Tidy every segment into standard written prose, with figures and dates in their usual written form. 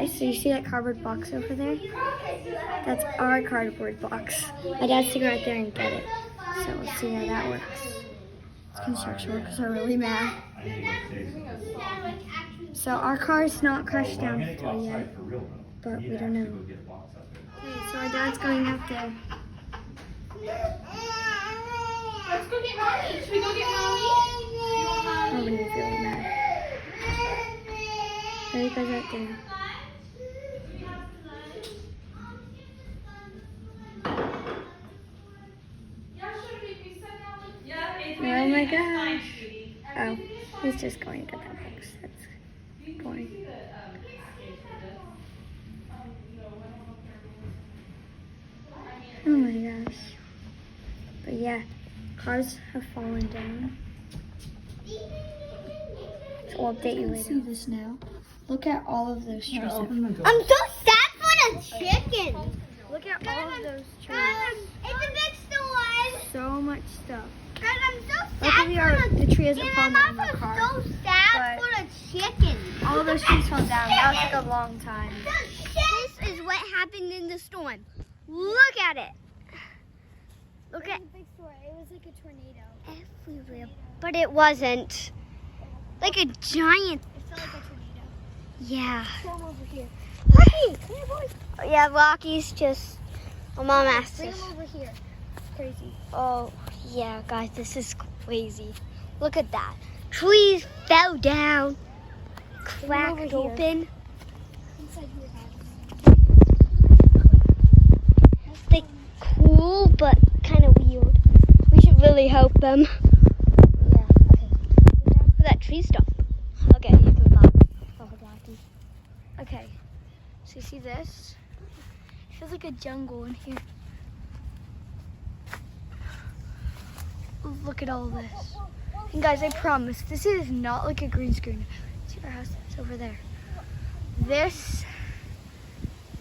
guys, so you see that cardboard box over there? That's our cardboard box. My dad's to go out there and get it. So we'll see how that works. It's construction workers are really mad. So our car's not crashed down still yet, but we don't know. Okay, so our dad's going out there. Let's go get Mommy. Should we go get Mommy? Nobody's really mad. There he goes out there. Oh my gosh. Oh, he's just going to get that box. That's boring. Oh my gosh. But yeah, cars have fallen down. So I'll update you later. See this now. Look at all of those trees. I'm so sad for the chicken. Look at all of those trees. It's a big store. So much stuff. Guys, I'm so sad Luckily, the tree hasn't fallen down in the I'm car. so sad but- for the chicken. All of those trees fell down. That took a long time. This is what happened in the storm. Look at it. Look at It was like a tornado. everywhere, but it wasn't. Like a giant. It felt like a tornado. Yeah. Come over here. Rocky, Come here, boys. yeah, Rocky's just. My mom asked Bring us. him over here. It's crazy. Oh, yeah, guys, this is crazy. Look at that. Trees fell down, cracked here. open. Inside here, They cool, but kind of weird. We should really help them. Yeah. Okay. That tree stop. Okay, you can pop. Oh, Rocky. Okay. So you see this? It feels like a jungle in here. Look at all this. And guys, I promise, this is not like a green screen. See our house? It's over there. This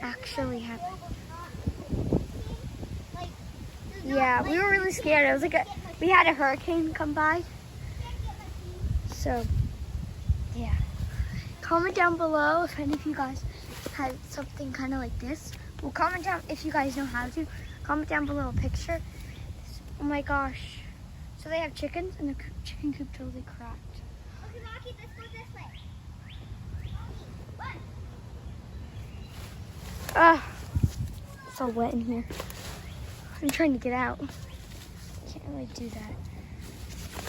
actually happened. Yeah, we were really scared. It was like we had a hurricane come by. So, yeah. Comment down below if any of you guys had something kind of like this. Well, comment down if you guys know how to. Comment down below a picture. Oh my gosh. So they have chickens and the chicken coop totally cracked. Okay, Rocky, let's go this way. It's all wet in here. I'm trying to get out. Can't really do that.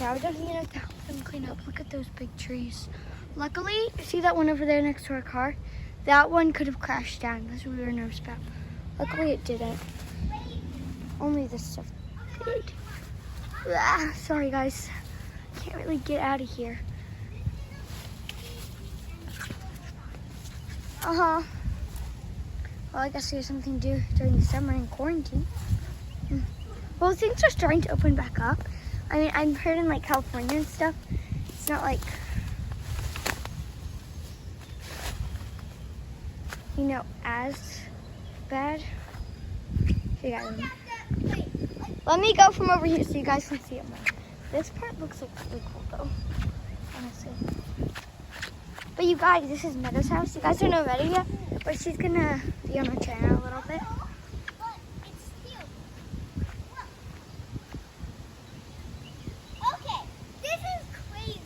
Yeah, we definitely have to help them clean up. Look at those big trees. Luckily, see that one over there next to our car? That one could have crashed down. That's what we were nervous about. Luckily, it didn't. Only this stuff did. Ah, sorry, guys. Can't really get out of here. Well, I guess there's something to do during the summer in quarantine. Well, things are starting to open back up. I mean, I've heard in like California and stuff, it's not like, you know, as bad. So yeah, let me go from over here so you guys can see it more. This part looks like really cool though, honestly. But you guys, this is Meadow's house. You guys don't know Meadow yet, but she's gonna be on our channel a little bit. Okay, this is crazy.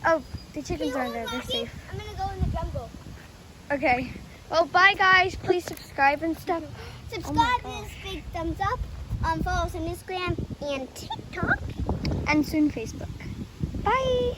Oh, the chickens are there. They're safe. I'm gonna go in the jungle. Okay. Well, bye guys. Please subscribe and stuff. Subscribe, Oh my this big thumbs up. Follow us on Instagram and TikTok. And soon Facebook. Bye.